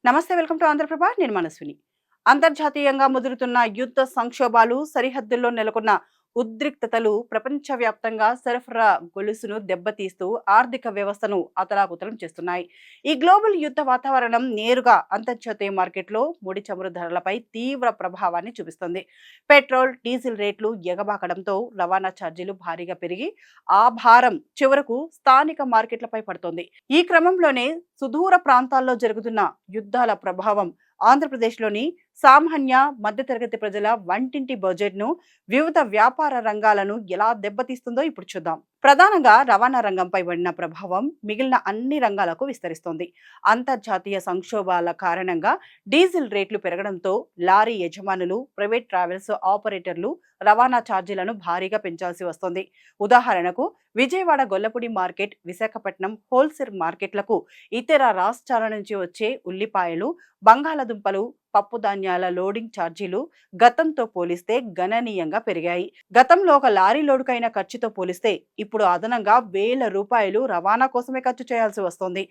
నమస్తే, welcome to Andhraprabha. నేను మనస్విని. అంతర్జాతీయంగా ముదురుతున్న యుద్ధ సంక్షోభాలు, సరిహద్దుల్లో నెలకొన్న ఉద్రిక్తతలు ప్రపంచవ్యాప్తంగా సరఫరా గొలుసును దెబ్బతీస్తూ ఆర్థిక వ్యవస్థను అతలాకుతలం చేస్తున్నాయి. ఈ గ్లోబల్ యుద్ధ వాతావరణం నేరుగా అంతర్జాతీయ మార్కెట్లో ముడి చమురు ధరలపై తీవ్ర ప్రభావాన్ని చూపిస్తుంది. పెట్రోల్, డీజిల్ రేట్లు ఎగబాకడంతో రవాణా ఛార్జీలు భారీగా పెరిగి ఆ భారం చివరకు స్థానిక మార్కెట్లపై పడుతోంది. ఈ క్రమంలోనే సుదూర ప్రాంతాల్లో జరుగుతున్న యుద్ధాల ప్రభావం ఆంధ్రప్రదేశ్లోని సామాన్య మధ్యతరగతి ప్రజల వంటింటి బడ్జెట్ను, వివిధ వ్యాపార రంగాలను ఎలా దెబ్బతీస్తుందో ఇప్పుడు చూద్దాం. ప్రధానంగా రవాణా రంగంపై పడిన ప్రభావం మిగిలిన అన్ని రంగాలకు విస్తరిస్తోంది. అంతర్జాతీయ సంక్షోభాల కారణంగా డీజిల్ రేట్లు పెరగడంతో లారీ యజమానులు, ప్రైవేట్ ట్రావెల్స్ ఆపరేటర్లు రవాణా ఛార్జీలను భారీగా పెంచాల్సి వస్తోంది. ఉదాహరణకు విజయవాడ గొల్లపూడి మార్కెట్, విశాఖపట్నం హోల్సేల్ మార్కెట్లకు ఇతర రాష్ట్రాల నుంచి వచ్చే ఉల్లిపాయలు, బంగాళదుంపలు, పప్పు ధాన్యాల లోడింగ్ ఛార్జీలు గతంతో పోలిస్తే గణనీయంగా పెరిగాయి. గతంలో ఒక లారీ లోడుకైన ఖర్చుతో పోలిస్తే ఇప్పుడు అదనంగా ₹1000 రవాణా కోసమే ఖర్చు చేయాల్సి వస్తోంది.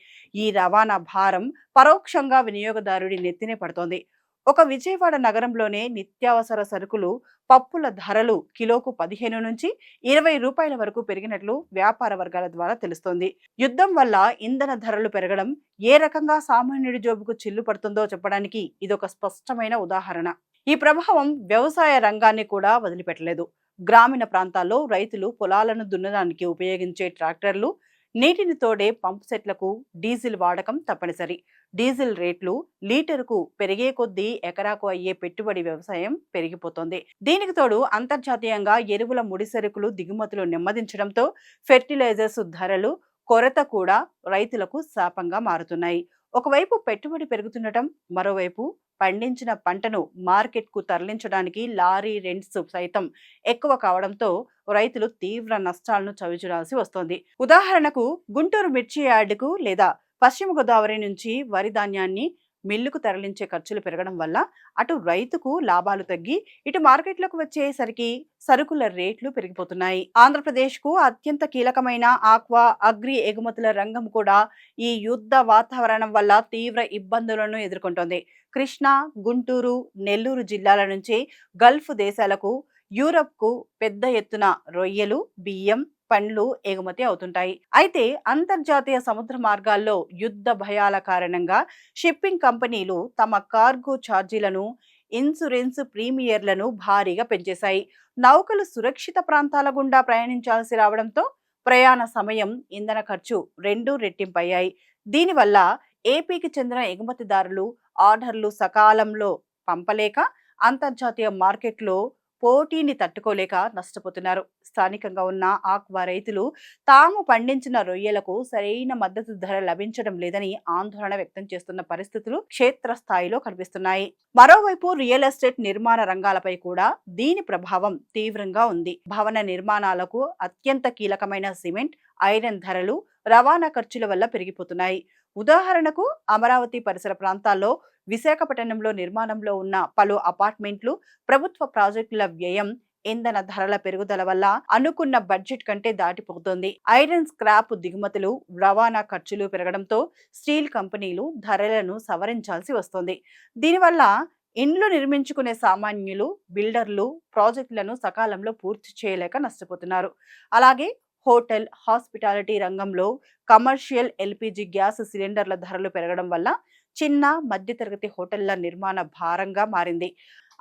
ఈ రవాణా భారం పరోక్షంగా వినియోగదారుడి నెత్తినే పడుతోంది. ఒక విజయవాడ నగరంలోనే నిత్యావసర సరుకులు, పప్పుల ధరలు కిలోకు 15 నుంచి ₹20 వరకు పెరిగినట్లు వ్యాపార వర్గాల ద్వారా తెలుస్తోంది. యుద్ధం వల్ల ఇంధన ధరలు పెరగడం ఏ రకంగా సామాన్యుడి జోబుకు చిల్లు పడుతుందో చెప్పడానికి ఇదొక స్పష్టమైన ఉదాహరణ. ఈ ప్రభావం వ్యవసాయ రంగాన్ని కూడా వదిలిపెట్టలేదు. గ్రామీణ ప్రాంతాల్లో రైతులు పొలాలను దున్నడానికి ఉపయోగించే ట్రాక్టర్లు, నీటిని తోడే పంప్ సెట్లకు డీజిల్ వాడకం తప్పనిసరి. డీజిల్ రేట్లు లీటరుకు పెరిగే కొద్దీ ఎకరాకు అయ్యే పెట్టుబడి వ్యవసాయం పెరిగిపోతోంది. దీనికి తోడు అంతర్జాతీయంగా ఎరువుల ముడిసరుకులు దిగుమతులు నెమ్మదించడంతో ఫెర్టిలైజర్స్ ధరలు కొరత కూడా రైతులకు శాపంగా మారుతున్నాయి. ఒకవైపు పెట్టుబడి పెరుగుతుండటం, మరోవైపు పండించిన పంటను మార్కెట్కు తరలించడానికి లారీ రెంట్స్ సైతం ఎక్కువ కావడంతో రైతులు తీవ్ర నష్టాలను చవిచూడాల్సి వస్తోంది. ఉదాహరణకు గుంటూరు మిర్చి యార్డుకు లేదా పశ్చిమ గోదావరి నుంచి వరి ధాన్యాన్ని మిల్లుకు తరలించే ఖర్చులు పెరగడం వల్ల అటు రైతుకు లాభాలు తగ్గి, ఇటు మార్కెట్లకు వచ్చేసరికి సరుకుల రేట్లు పెరిగిపోతున్నాయి. ఆంధ్రప్రదేశ్కు అత్యంత కీలకమైన ఆక్వా, అగ్రి ఎగుమతుల రంగం కూడా ఈ యుద్ధ వాతావరణం వల్ల తీవ్ర ఇబ్బందులను ఎదుర్కొంటోంది. కృష్ణా, గుంటూరు, నెల్లూరు జిల్లాల నుంచి గల్ఫ్ దేశాలకు, యూరప్కు పెద్ద ఎత్తున రొయ్యలు, బియ్యం, పండ్లు ఎగుమతి అవుతుంటాయి. అయితే అంతర్జాతీయ సముద్ర మార్గాల్లో యుద్ధ భయాల కారణంగా షిప్పింగ్ కంపెనీలు తమ కార్గో ఛార్జీలను, ఇన్సూరెన్స్ ప్రీమియర్లను భారీగా పెంచేశాయి. నౌకలు సురక్షిత ప్రాంతాల గుండా ప్రయాణించాల్సి రావడంతో ప్రయాణ సమయం, ఇంధన ఖర్చు రెండూ రెట్టింపయ్యాయి. దీనివల్ల ఏపీకి చెందిన ఎగుమతిదారులు ఆర్డర్లు సకాలంలో పంపలేక అంతర్జాతీయ మార్కెట్లో పోటీని తట్టుకోలేక నష్టపోతున్నారు. స్థానికంగా ఉన్న ఆక్వా రైతులు తాము పండించిన రొయ్యలకు సరైన మద్దతు ధర లభించడం లేదని ఆందోళన వ్యక్తం చేస్తున్న పరిస్థితులు క్షేత్రస్థాయిలో కనిపిస్తున్నాయి. మరోవైపు రియల్ ఎస్టేట్ నిర్మాణ రంగాలపై కూడా దీని ప్రభావం తీవ్రంగా ఉంది. భవన నిర్మాణాలకు అత్యంత కీలకమైన సిమెంట్, ఐరన్ ధరలు రవాణా ఖర్చుల వల్ల పెరిగిపోతున్నాయి. ఉదాహరణకు అమరావతి పరిసర ప్రాంతాల్లో, విశాఖపట్నంలో నిర్మాణంలో ఉన్న పలు అపార్ట్మెంట్లు, ప్రభుత్వ ప్రాజెక్టుల వ్యయం ఇంధన ధరల పెరుగుదల వల్ల అనుకున్న బడ్జెట్ కంటే దాటిపోతోంది. ఐరన్ స్క్రాప్ దిగుమతులు, రవాణా ఖర్చులు పెరగడంతో స్టీల్ కంపెనీలు ధరలను సవరించాల్సి వస్తోంది. దీనివల్ల ఇండ్లు నిర్మించుకునే సామాన్యులు, బిల్డర్లు ప్రాజెక్టులను సకాలంలో పూర్తి చేయలేక నష్టపోతున్నారు. అలాగే హోటల్, హాస్పిటాలిటీ రంగంలో కమర్షియల్ ఎల్పిజి గ్యాస్ సిలిండర్ల ధరలు పెరగడం వల్ల చిన్న, మధ్యతరగతి హోటళ్ల నిర్మాణ భారంగా మారింది.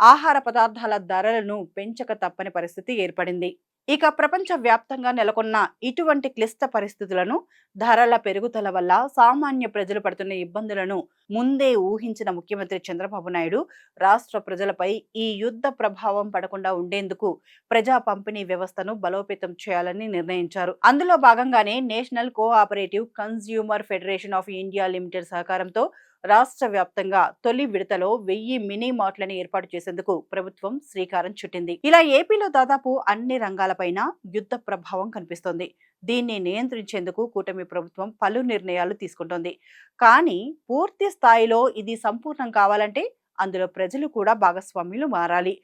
ఆహార పదార్థాల ధరలను పెంచక తప్పని పరిస్థితి ఏర్పడింది. ఇక ప్రపంచ వ్యాప్తంగా నెలకొన్న ఇటువంటి క్లిష్ట పరిస్థితులను, ధరల పెరుగుదల వల్ల సామాన్య ప్రజలు పడుతున్న ఇబ్బందులను ముందే ఊహించిన ముఖ్యమంత్రి చంద్రబాబు నాయుడు రాష్ట్ర ప్రజలపై ఈ యుద్ధ ప్రభావం పడకుండా ఉండేందుకు ప్రజా పంపిణీ వ్యవస్థను బలోపేతం చేయాలని నిర్ణయించారు. అందులో భాగంగానే national cooperative consumer federation of India limited సహకారంతో రాష్ట్ర వ్యాప్తంగా తొలి విడతలో 1000 మినీ మార్ట్లను ఏర్పాటు చేసేందుకు ప్రభుత్వం శ్రీకారం చుట్టింది. ఇలా ఏపీలో దాదాపు అన్ని రంగాలపైన యుద్ధ ప్రభావం కనిపిస్తోంది. దీన్ని నియంత్రించేందుకు కూటమి ప్రభుత్వం పలు నిర్ణయాలు తీసుకుంటోంది. కానీ పూర్తి స్థాయిలో ఇది సంపూర్ణం కావాలంటే అందులో ప్రజలు కూడా భాగస్వామ్యులు మారాలి.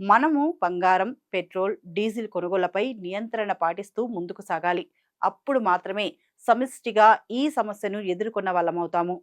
మనము బంగారం, పెట్రోల్, డీజిల్ కొనుగోళ్లపై నియంత్రణ పాటిస్తూ ముందుకు సాగాలి. అప్పుడు మాత్రమే సమిష్టిగా ఈ సమస్యను ఎదుర్కొన్న వాళ్ళమవుతాము.